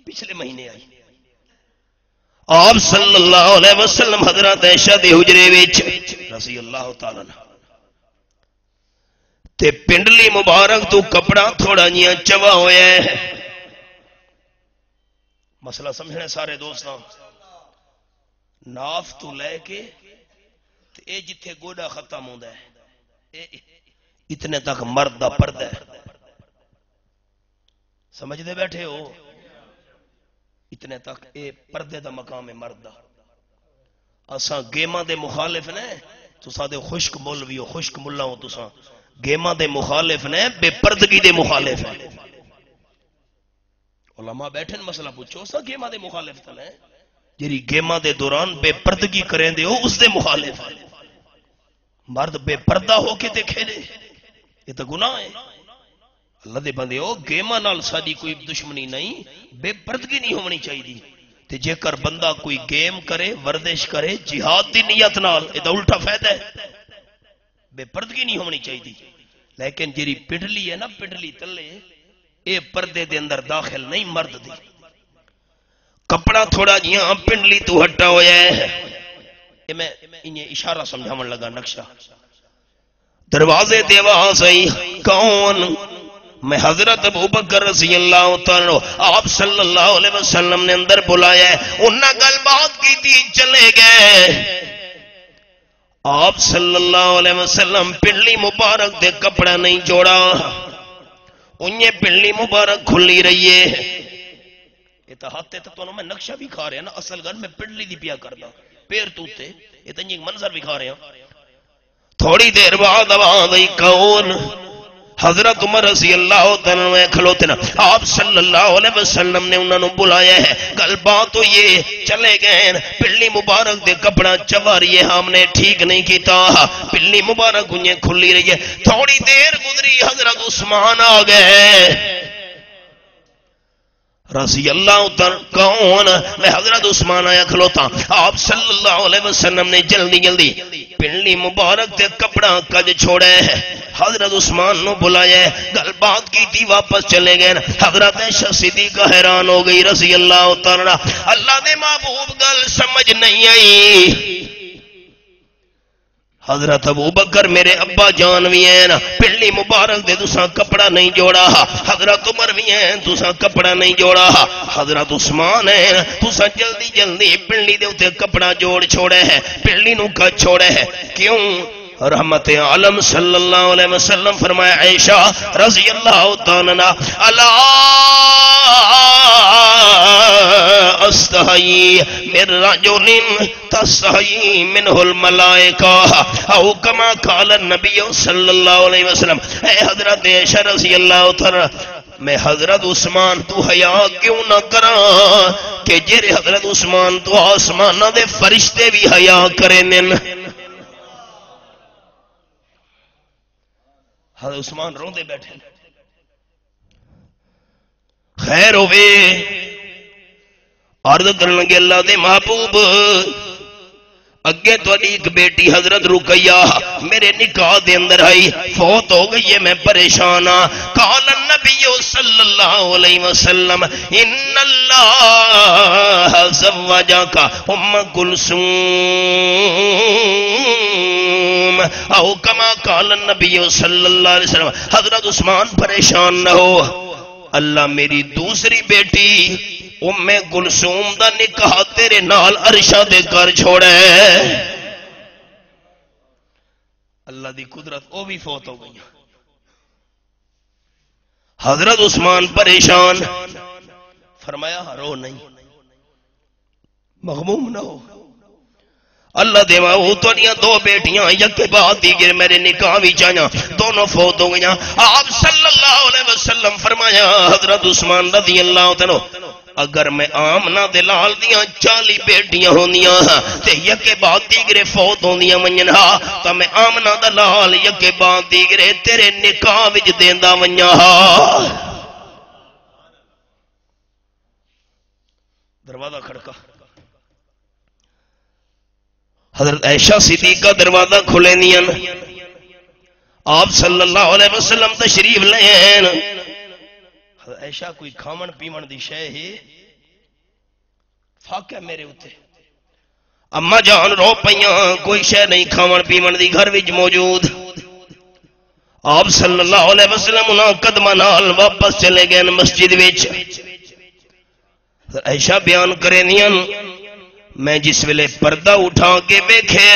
پچھلے مہینے آئی آپ صلی اللہ علیہ وسلم حضرت عائشہ دے حجرے وچ رضی اللہ تعالی عنہ تے پنڈلی مبارک تو کپڑا تھوڑا جیاں چوا ہویا ہے. مسئلہ سمجھنے سارے دوستاں. ناف تو لے کے اے جتھے گوڑا ختم ہوندا ہے اتنے تک مرد دا پردہ ہے. سمجھ دے بیٹھے ہو؟ اتنے تک اے پردے دا مقام ہے مرد دا. اساں گیماں دے مخالف نے تساں دے خشک مولوی ہو خشک ملا ہو تساں گیماں دے مخالف نے بے پردگی دے مخالف ہیں. علماء بیٹھن مسئلہ پوچھو سا گیماں دے مخالف تھا نے جری گیماں دے دوران بے پردگی کریں دے ہو اس دے مخالف ہیں. مرد بے پردہ ہو کے تے کھیلے یہ تو گناہ ہے. اللہ دے بندے ہو گیماں نال ساری کوئی دشمنی نہیں بے پردگی نہیں ہونی چاہیے. تے جے کر بندہ کوئی گیم کرے ورزش کرے جہاد دی نیت نال یہ تو الٹا فائدہ ہے. بے پردگی نہیں ہونی چاہیے. لیکن جری پنڈلی ہے نا پنڈلی تلے اے پردے دے اندر داخل نہیں مرد دی. کپڑا تھوڑا جیاں پنڈلی تو ہٹا ہویا ہے. میں انہیں اشارہ سمجھاون لگا نقشہ. دروازے تے آواز آئی کون؟ میں حضرت ابوبکر رضی اللہ تعالیٰ آپ صلی اللہ علیہ وسلم نے اندر بلایا ہے. انہاں گل بات کی تھی چلے گئے. آپ صلی اللہ علیہ وسلم پنڈلی مبارک دے کپڑا نہیں جوڑا انہیں پنڈلی مبارک کھلی رہی ہے. یہ تو ہاتھ تک تو میں نقشہ بھی کھا رہے ہیں نا اصل گھر میں پنڈلی دی پیا کرنا پیر توتے یہ تو منظر بھی کھا رہے ہیں. تھوڑی دیر بعد آواز آئی کون؟ حضرت عمر رضی اللہ تعالیٰ کھلوتے نا آپ صلی اللہ علیہ وسلم نے انہوں نے بلایا ہے. گل بات تو یہ چلے گئے پنڈلی مبارک دے کپڑا چواری ہے ہم نے ٹھیک نہیں کیتا. پنڈلی مبارک انہیں کھلی رہی ہے. تھوڑی دیر گزری حضرت عثمان آ گئے رضی اللہ تعالیٰ. کون؟ میں حضرت عثمان آیا کھلوتا. آپ صلی اللہ علیہ وسلم نے جلدی جلدی پنڈلی مبارک تے کپڑا کج چھوڑے. حضرت عثمان نو بلایا گل بات کی تھی واپس چلے گئے. حضرت عائشہ صدیقہ حیران ہو گئی رضی اللہ تعالیٰ. اللہ دے محبوب گل سمجھ نہیں آئی. حضرت ابوبکر میرے ابا جان بھی ہیں پنڈلی مبارک دے تساں کپڑا نہیں جوڑا. حضرت عمر بھی ہیں تساں کپڑا نہیں جوڑا. حضرت عثمان ہیں تساں جلدی جلدی پنڈلی دے اوتے کپڑا جوڑ چھوڑے ہے پنڈلی نو کج چھوڑے ہے. کیوں؟ رحمت عالم صلی اللہ علیہ وسلم فرمایا عائشہ رضی اللہ تعالی عنہ الا استحی من رجل تستحی منہ الملائکہ او کما قال النبی صلی اللہ علیہ وسلم. اے حضرت عائشہ رضی اللہ تعالی میں حضرت عثمان تو حیا کیوں نہ کراں کہ جڑے حضرت عثمان تو آسماناں دے فرشتے بھی حیا کریں. حضرت عثمان روندے بیٹھے. خیر ہوئے عرض کرن لگے اللہ دے محبوب اگے تھوڑی ایک بیٹی حضرت رقیہ میرے نکاح دے اندر آئی فوت ہو گئی ہے میں پریشان ہاں. قال النبی صلی اللہ علیہ وسلم ان اللہ زوجک ام کلثوم او کما قال النبی صلی اللہ علیہ وسلم. حضرت عثمان پریشان نہ ہو اللہ میری دوسری بیٹی ام کلثوم دا نکاح تیرے نال عرشہ دے کر چھوڑے. اللہ دی قدرت او بھی فوت ہو گئی. حضرت عثمان پریشان فرمایا رو نہیں مغموم نہ ہو اللہ دیوا وہ تو دو بیٹیاں یک کے بعد دیگر میرے نکاح بھی چاہیاں دونوں فوت ہو گئیاں. آپ صلی اللہ علیہ وسلم فرمایا حضرت عثمان رضی اللہ تعالیٰ اگر میں آمنہ دلال دیاں 40 بیٹیاں ہوندیاں تے یکے بعد دیگرے فوت ہوندیاں منجنہا تو میں آمنہ دلال یکے بعد دیگرے تیرے نکاح وچ دیندہ منجنہا. دروازہ کھڑکا. حضرت عائشہ صدیقہ دروازہ کھلے نیاں. آپ صلی اللہ علیہ وسلم تشریف لین. حضرت عائشہ کوئی کھامن پیمن دی شے ہے فاقہ میرے اتنے اما جان رو پیاں کوئی شے نہیں کھاون پیون دی گھر وچ موجود آپ صلی اللہ علیہ وسلم انہاں قدماں نال واپس چلے گئے مسجد وچ عائشہ بیان کرے نیاں میں جس ویلے پردہ اٹھا کے ویکھے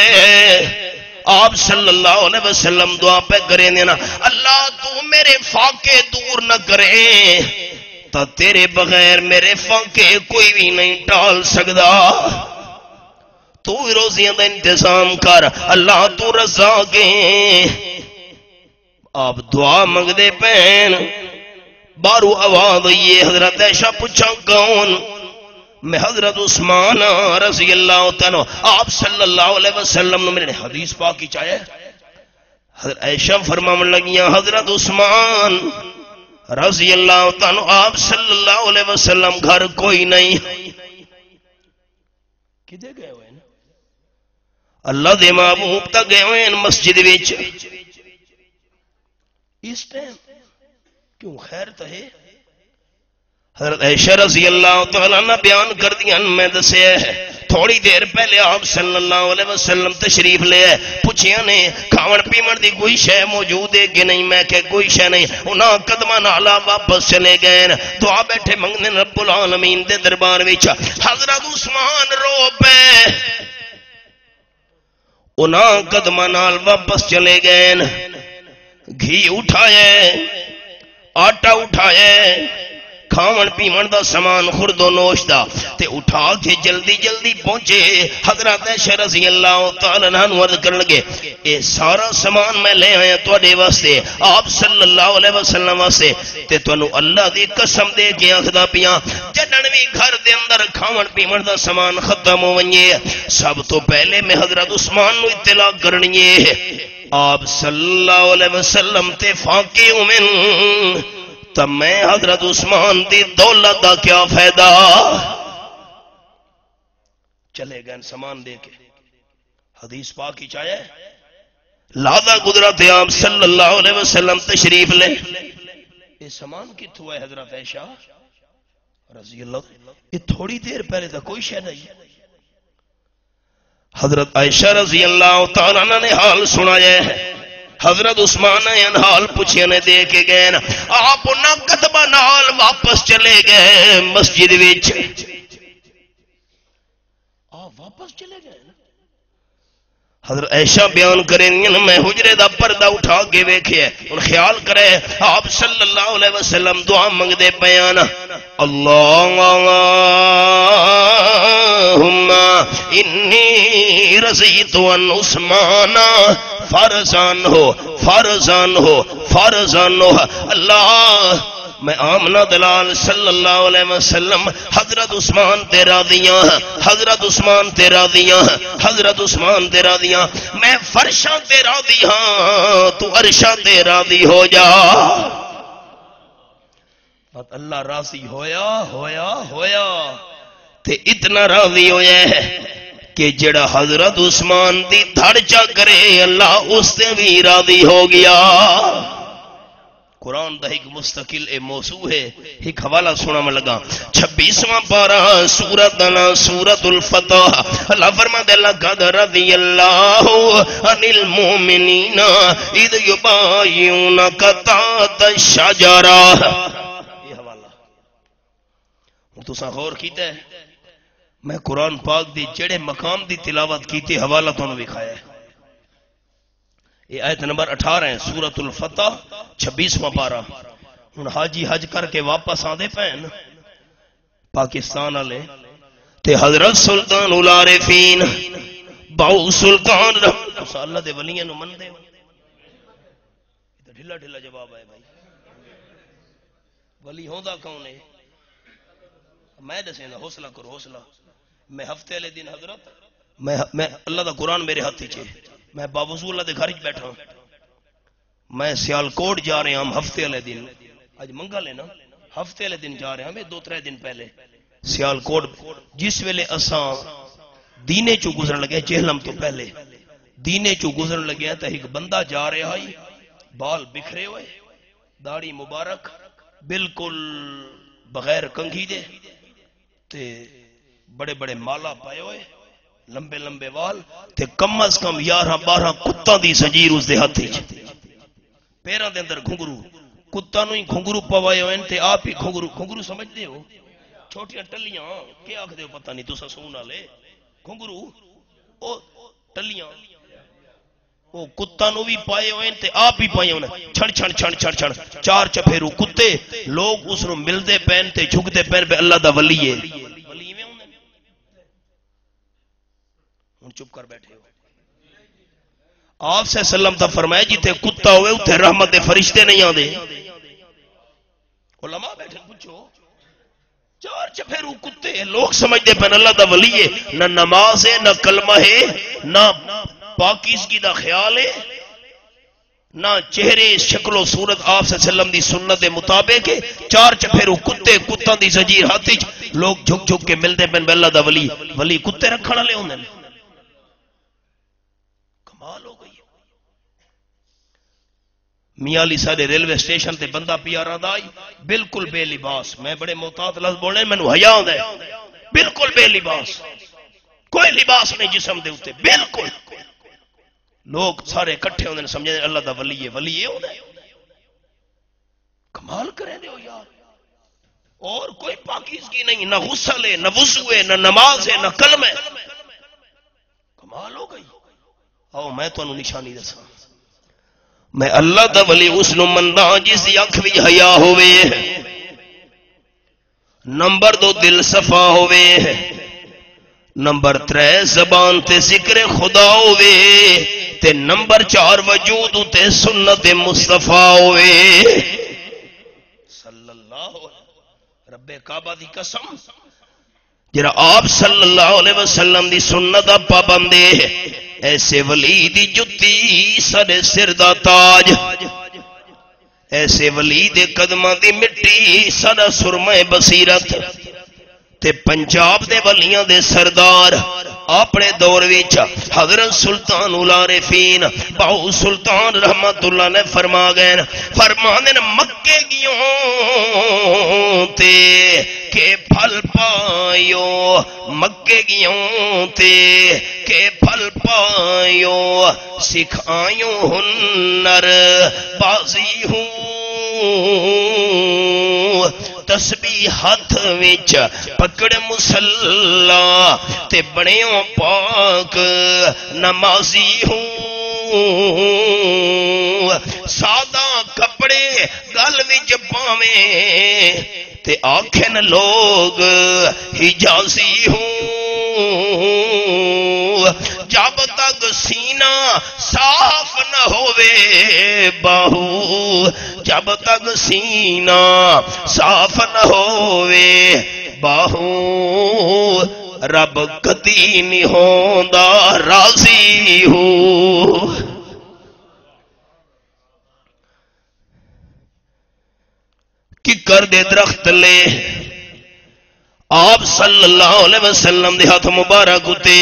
آپ صلی اللہ علیہ وسلم دعا پہ کرے نیاں اللہ تو میرے فاقے دور نہ کرے تا تیرے بغیر میرے فاقے کوئی بھی نہیں ٹال سکدا تو روزیاں دا انتظام کر اللہ تو رزاق ہے آپ دعا منگ دے پین بارو آواز یہ حضرت عائشہ پوچھا کون میں حضرت عثمان رضی اللہ تعالیٰ آپ صلی اللہ علیہ وسلم نے میرے حدیث پاک کی چاہے حضرت عائشہ فرمانے لگیاں حضرت عثمان رضی اللہ تعالیٰ آپ صلی اللہ علیہ وسلم گھر کوئی نہیں کدھے گئے ہوئے نا اللہ دے محبوب تک گئے ہوئے مسجد وچ اس ٹائم کیوں خیر تو ہے حضرت عائشہ رضی اللہ تعالیٰ نے بیان کر دیا میں دسے ہے تھوڑی دیر پہلے آپ صلی اللہ علیہ وسلم تشریف لے پوچھیا نے کھاون پیون دی کوئی شے موجود ہے کہ نہیں میں کہ کوئی شے نہیں انہاں قدماں نال واپس چلے گئے دعا بیٹھے منگنے رب العالمین دے دربار وچ حضرت عثمان رو پے انہاں قدماں نال واپس چلے گئے گھی اٹھائے آٹا اٹھائے کھاون پیون دا سامان خرد و نوش دا تے اٹھا کے جلدی جلدی پہنچے حضرت عائشہ رضی اللہ تعالی عنہ عرض کرن لگے اے سارا سامان میں لے آیا تواڈے واسطے آپ صلی اللہ علیہ وسلم واسطے تے تانوں اللہ دی قسم دے کے آکھدا پیاں جدن وی گھر دے اندر کھاون پیون دا سامان ختم ہو ونجے سب تو پہلے میں حضرت عثمان نو اطلاع کرنی ہے آپ صلی اللہ علیہ وسلم تے فاقے ہوئن تب میں حضرت عثمان دی دولت دا کیا فائدہ چلے گئے سامان دے کے حدیث پاک کی چاہے لادا قدرت آپ صلی اللہ علیہ وسلم تشریف لے یہ سامان کتھوں ہے حضرت عائشہ رضی اللہ یہ تھوڑی دیر پہلے تھا کوئی شے نہیں حضرت عائشہ رضی اللہ تعالیٰ نے حال سنایا ہے حضرت عثمان نے حال پوچھے نے دے کے گئے آپ انہاں قدمہ نال واپس چلے گئے مسجد وچ آپ واپس چلے گئے حضرت عائشہ بیان کریں میں حجرے دا پردہ اٹھا کے ویکھے اور خیال کرے آپ صلی اللہ علیہ وسلم دعا منگ دے بیان اللہم انی رضیت ان عثمان فرزان ہو اللہ میں آمنہ دلال صلی اللہ علیہ وسلم حضرت عثمان تیرا دیاں حضرت عثمان تیرا دیاں حضرت عثمان تیرا دیاں میں فرشاں تیرا دیاں تو عرشاں تیرا دی ہو جا اللہ راضی ہویا تے اتنا راضی ہویا ہے کہ جڑا حضرت عثمان دی دھڑچا کرے اللہ اس سے بھی راضی ہو گیا قرآن دا ایک مستقل موضوع ہے ایک حوالہ سنا میں لگا 26واں پارہ سورت دنا سورت الفتح اللہ فرماتے اللہ قد رضی اللہ عن المومنین اذ یبایعونک تحت الشجرہ یہ حوالہ تو سا غور کیتا ہے میں قرآن پاک دی جڑے مقام دی تلاوت کیتی حوالہ تو نے دکھایا ہے یہ آیت نمبر 18 ہے سورۃ الفتح 26واں پارہ ہن حاجی حج کر کے واپس آندے پین پاکستان والے تے حضرت سلطان العارفین باو سلطان اللہ دے ولیاں نو من دے ڈھلا ڈھلا جواب ہے بھائی ولی ہوندا کون ہے میں دسے نا حوصلہ کرو حوصلہ میں ہفتے والے دن حضرت میں اللہ دا قرآن میرے ہاتھ چ میں باوضو اللہ دے گھر بیٹھا میں سیالکوٹ جا رہے ہم ہفتے والے دن اج منگا لینا ہفتے والے دن جا رہے ہیں 2-3 دن پہلے سیالکوٹ جس ویلے اساں دینے چو گزرن لگے چہلم تو پہلے دینے چو گزرن لگے تو ایک بندہ جا رہا ہے بال بکھرے ہوئے داڑھی مبارک بالکل بغیر کنگھی دے تے بڑے بڑے مالا پائے ہوئے لمبے لمبے وال تے کم از کم 11-12 کتاں دی زنجیر اس دے ہاتھ وچ پیراں دے اندر گھنگرو کتا نو ہی گھنگرو پوائے ہوئے تے آپ ہی گھنگرو سمجھدے ہو چھوٹیاں ٹلیاں کیا آکھدے ہو پتہ نہیں تساں سون والے گھنگرو او ٹلیاں او کتا نو بھی پائے ہوئے تے آپ ہی پائے ہوئے چھڑ چھڑ چھڑ چھڑ چھڑ چار چپھیرو کتے لوگ اس نو ملدے پین تے جھکدے پین پہ اللہ دا ولی ہے ولی میں ہوندے ہن چپ کر بیٹھے ہو آپ سے سلم تا فرمایا جیتے کتا ہوئے اتھے رحمت دے فرشتے نہیں آدھے علماء بیٹھے پوچھو چار چپھیرو کتے لوگ سمجھتے پہن اللہ دا ولی ہے نہ نماز ہے نہ کلمہ ہے نہ پاکیزگی دا خیال ہے نہ چہرے شکل و صورت آپ سے سلم دی سنت دے مطابق ہے چار چپھیرو کتے کتاں دی زنجیر ہاتھ لوگ جھک جھک کے ملتے پہن اللہ دا ولی کتے رکھنا لے ہوندے کمال ہو گئی میاں علی سارے ریلوے سٹیشن تے بندہ پیارا دا آئی بالکل بے لباس میں بڑے محتاط لفظ بولنے مینوں حیا ہوندا ہے بالکل بے لباس کوئی لباس نہیں جسم دے اوتے بالکل لوگ سارے اکٹھے ہوندے سمجھے اللہ دا ولی ہے ہوندا ہے کمال کرے دیو یار اور کوئی پاکیزگی نہیں نہ غسل ہے نہ وضو ہے نہ نماز ہے نہ کلمہ ہے کمال ہو گئی آؤ میں تانوں نشانی دساں میں اللہ دا ولی اس نو مندا جس دی اکھ وچ حیا ہووے نمبر 2 دل صفا ہووے نمبر 3 زبان تے ذکر خدا ہووے تے نمبر 4 وجود تے سنت مصطفیٰ ہووے صلی اللہ رب کعبہ دی قسم جرا آپ صلی اللہ علیہ وسلم دی سنت دا پابند ہے ایسے ولی دی جتی سر سر دا تاج ایسے ولی دے قدماں دی مٹی سر سرمے بصیرت تے پنجاب دے ولیاں دے سردار اپنے دور وچ حضرت سلطان العارفین باہو سلطان رحمت اللہ نے فرما گئے فرمانے مکے گیوں تے کہ پھل پائیو مکے گیوں تے کہ پھل پائیو سکھائیو ہنر بازی ہوں تسبیح ہاتھ وچ پکڑ مسلح تے بڑیوں پاک نمازی ہوں سادہ کپڑے گل وچ پاویں تے آکھن لوگ حجازی ہوں جب تک سینہ صاف نہ ہووے باہو جب تک سینہ صاف نہ ہووے باہو رب کدی نہیں ہوندا راضی ہو ککر دے درخت لے آپ صلی اللہ علیہ وسلم دے ہاتھ مبارک تے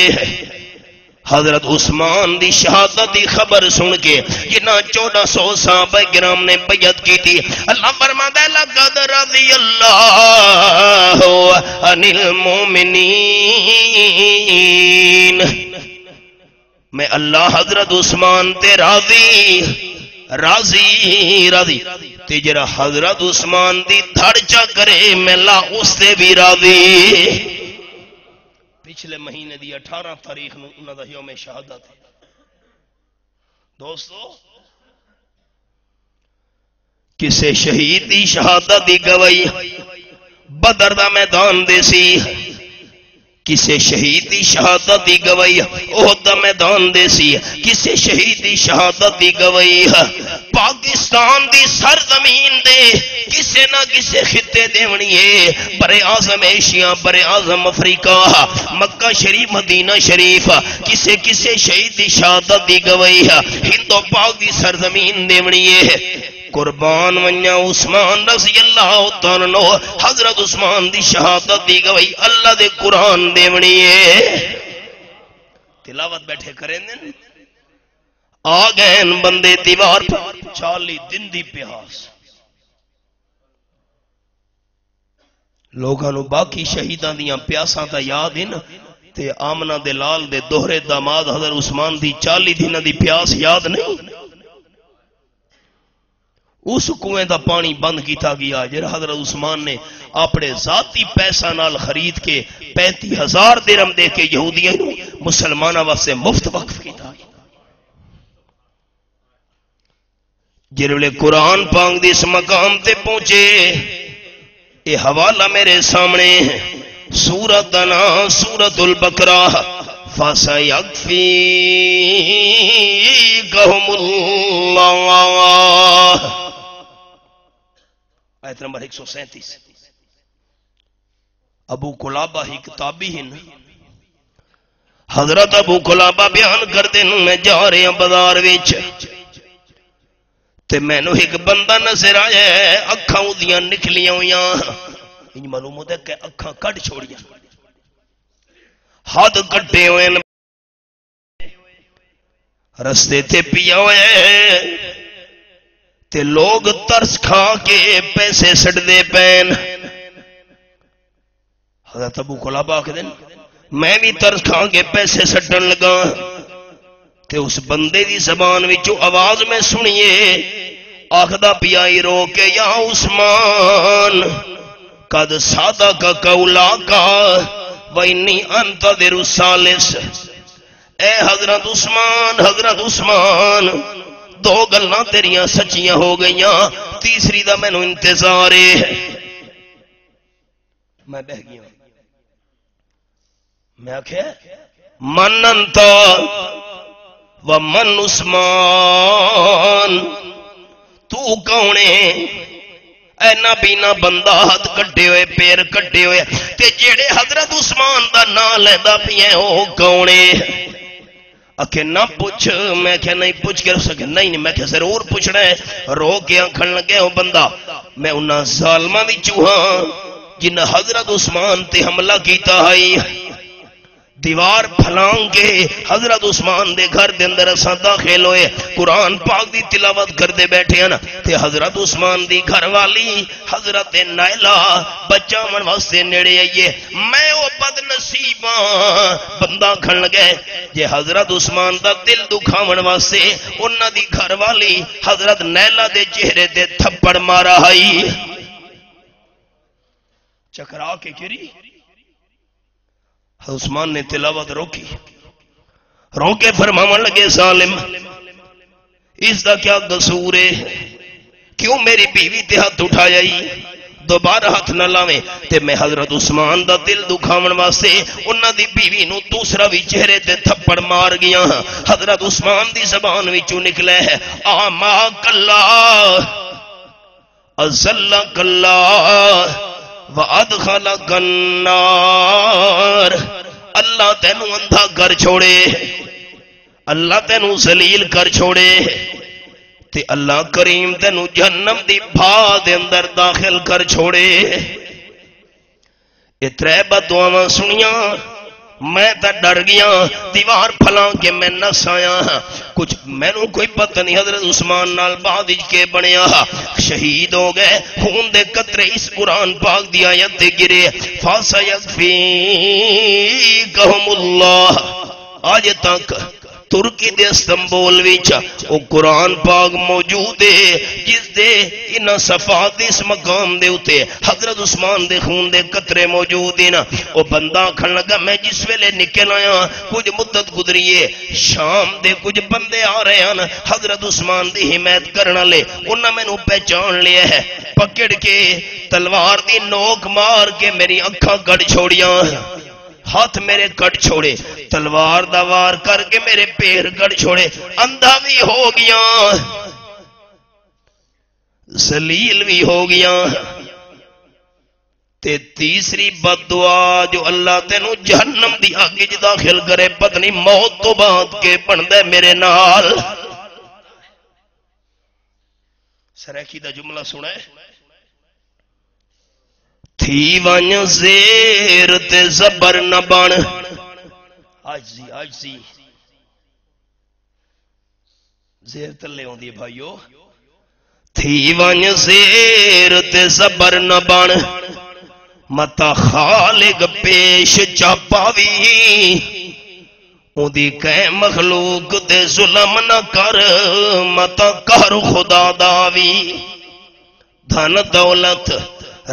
حضرت عثمان دی شہادت دی خبر سن کے جنہ 1400 صحابہ کرام نے بیعت کی تھی اللہ فرماتا ہے لقد رضی اللہ عن المومنین میں اللہ حضرت عثمان تے راضی تے جرا حضرت عثمان دی دھڑ چا کرے میں اللہ اس تے بھی راضی پچھلے مہینے دی 18 تاریخ نو انہاں دا یوم شہادت ہے دوستو کسے شہید دی شہادت دی گواہی بدر دا میدان دے سی کسے شہید دی شہادت دی گواہی احد دا میدان دے سی کسے شہید دی شہادت دی گواہی پاکستان دی سرزمین دے کسے نہ کسے خطے دیونی ہے برے اعظم ایشیا برے اعظم افریقہ مکہ شریف مدینہ شریف کسے کسے شہید دی شہادت دی گواہی ہند و پاک دی سرزمین دیونی ہے قربان ونیا عثمان رضی اللہ تعالیٰ عنہ حضرت عثمان دی شہادت دی گواہی اللہ دے قرآن دیونی ہے تلاوت بیٹھے کریں دن آگئن بندے دیوار پر 40 دن دی پیاس لوگاں نو باقی شہیداں دیاں پیاساں تا یاد ہیں تے آمنہ دے لال دے دوہرے داماد حضرت عثمان دی 40 دنوں دی پیاس یاد نہیں. اس کنویں دا پانی بند کیتا گیا جڑا حضرت عثمان نے اپنے ذاتی پیسہ نال خرید کے 35,000 درہم دے کے یہودیاں نو مسلماناں واسطے مفت وقف کیتا. جڑے قرآن پاک دی اس مقام تے پہنچے یہ حوالہ میرے سامنے سورۃ دا نام سورۃ البقرہ فَسَيَكْفِيكَهُمُ اللَّهُ آیت نمبر 137. ابو قلابہ ہی کتابی ہیں حضرت ابو قلابہ بیان کر دیں میں جا رہے ہیں بازار وچ تے میں نو ایک بندہ نظر آیا ہے اکھاں اودیاں نکلیاں ہویاں ان معلوم ہوتا ہے کہ اکھاں کٹ چھوڑیاں ہاتھ کٹے ہوئے رستے تے پیا ہوئے تے لوگ ترس کھا کے پیسے سٹ دے پین. حضرت ابو قلابہ آکھ دیں میں بھی ترس کھا کے پیسے سٹن لگا تے اس بندے دی زبان وچوں آواز میں سنیے آخدا پیائی رو کے یا عثمان قد صادق قولاک وانی انتظر الثالث. اے حضرت عثمان دو گلاں تیریاں سچیاں ہو گئیاں تیسری دا مینوں انتظار ہے. میں بہ گیا میں آکھیا من انت ومن عثمان تو کون ہے اے نابینا بندہ ہاتھ کٹے ہوئے پیر کٹے ہوئے تے جیڑے حضرت عثمان دا نام لیندا پیا او کون ہے. اکھے نہ پوچھ میں کہ نہیں پوچھ کے سکے نہیں میں کہ ضرور پوچھنا ہے. رو کے آنکھن لگے ہو بندہ میں انہاں ظالماں وچوں ہاں جن حضرت عثمان تے حملہ کیتا ہے دیوار پھلانگ کے حضرت عثمان دے گھر دے اندر اساں داخل ہوئے قرآن پاک دی تلاوت کر دے بیٹھے ہیں تے حضرت عثمان دی گھر والی حضرت نائلہ بچہ من واسطے نیڑے آئیے میں وہ بد نصیباں بندہ کھن لگے جے حضرت عثمان دا دل دکھاون واسطے انہاں دی گھر والی حضرت نائلہ دے چہرے تے تھپڑ مارا ہائی چکرا کے گری. عثمان نے تلاوت روکی روکے فرماون لگے ظالم اس دا کیا قصور ہے کیوں میری بیوی تے ہاتھ اٹھایا ہی دوبارہ ہاتھ نہ لاویں تے میں حضرت عثمان دا دل دکھاون واسطے انہاں دی بیوی نو دوسرا بھی چہرے تے تھپڑ مار گیا. حضرت عثمان دی زبان وچوں نکلے ہے آما کلا ازل کلا وَأَدْخَلَكَ النَّارِ اللہ تینوں اندھا کر چھوڑے اللہ تینوں ذلیل کر چھوڑے تے اللہ کریم تینوں جہنم دی بھا دے اندر داخل کر چھوڑے. اے ترے بددعاواں سنیاں میں تا ڈر گیا دیوار پھلاں کے میں نس آیا کچھ میں نو کوئی پتہ نہیں حضرت عثمان نال بعد کے بنیا شہید ہو گئے خون دے قطرے اس قرآن پاک دی آیت دے گرے فَسَيَكْفِيكَهُمُ اللَّهُ آج تک ترکی دے استنبول وچ او قرآن پاک موجود ہے جس دے انہاں صفحات اس مقام دے اتے حضرت عثمان دے خون دے قطرے موجود ہیں او بندہ کھن لگا میں جس ویلے نکل آیا کچھ مدت گزریے شام دے کچھ بندے آ رہے ہیں حضرت عثمان دی حمایت کرنا لے انہاں مینوں پہچان لیا ہے پکڑ کے تلوار دی نوک مار کے میری اکھاں کٹ چھوڑیاں ہاتھ میرے کٹ چھوڑے تلوار دا وار کر کے میرے پیر کٹ چھوڑے اندھا بھی ہو گیا ذلیل بھی ہو گیا تے تیسری بددعا جو اللہ تینوں جہنم دی آگ وچ داخل کرے پتنی موت تو بعد کے بندے میرے نال. سریکی دا جملہ سنا ہے تھی ون زیر تے زبر نہ بن آجزی زیر تلے ہوندی بھائیو تھی ون زیر تے زبر نہ بن متا خالق پیش چاپاوی اودی کہ مخلوق تے ظلم نہ کر متا کر خدا داوی دھن دولت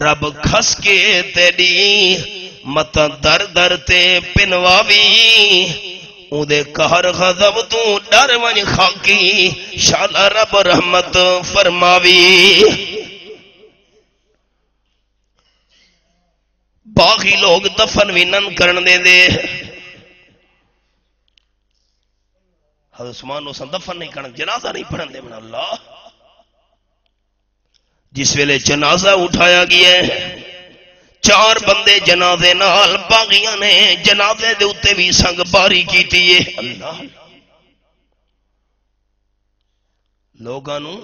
رب کھس کے تیری متا در در تے پنواوی اودے قہر غضب تو ڈر ون خاکی شالا رب رحمت فرماوی باقی لوگ دفن بھی نن کرن دے دے حضرت عثمان نو دفن نہیں کرن جنازہ نہیں پڑھن دے من اللہ جس ویلے جنازہ اٹھایا گیا ہے 4 بندے جنازے نال باغیاں نے جنازے دے اتے بھی سنگ باری کیتی ہے اللہ لوگانو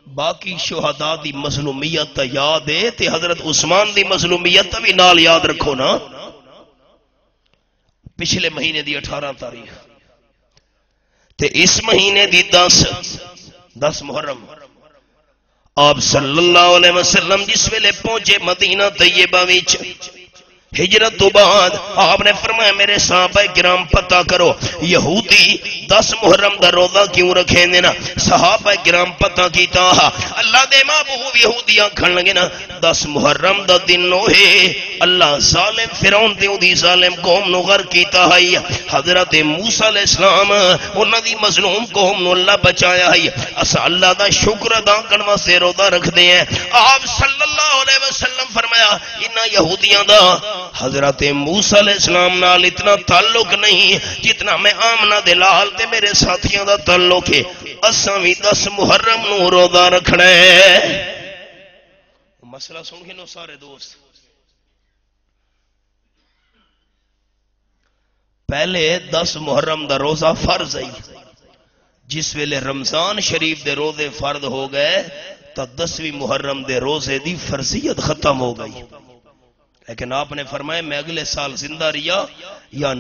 باقی شہداء دی مظلومیت یاد ہے تے حضرت عثمان دی مظلومیت بھی نال یاد رکھو نا پچھلے مہینے دی 18 تاریخ تے اس مہینے دی 10 محرم آپ صلی اللہ علیہ وسلم جس ویلے پہنچے مدینہ طیبہ وچ ہجرت تو بعد آپ نے فرمایا میرے صحابہ کرام پتہ کرو یہودی 10 محرم دا روزہ کیوں رکھیں دینا صحابہ کرام پتہ کیتا اللہ دے محبوب یہودیاں کھن لگے نا 10 محرم دا دن ہوئے اللہ ظالم فرعون تے دی ظالم قوم نو غرق کیتا ہے حضرت موسیٰ علیہ السلام انہاں دی مظلوم قوم نو اللہ بچایا ہے اسا اللہ دا شکر ادا کرن واسطے روزہ رکھ دے ہیں آپ صلی اللہ علیہ وسلم فرمایا انہاں یہودیاں دا حضرت موسیٰ علیہ السلام نال اتنا تعلق نہیں جتنا میں آمنہ دلال تے میرے ساتھیاں دا تعلق ہے اساں بھی 10 محرم نو روزہ رکھنا ہے مسئلہ سن کے نو سارے دوست پہلے 10 محرم دا روزہ فرض ہے جس ویلے رمضان شریف دے روزے فرض ہو گئے تا 10ویں محرم دے روزے دی فرضیت ختم ہو گئی لیکن آپ نے فرمایا میں اگلے سال زندہ رہیا یا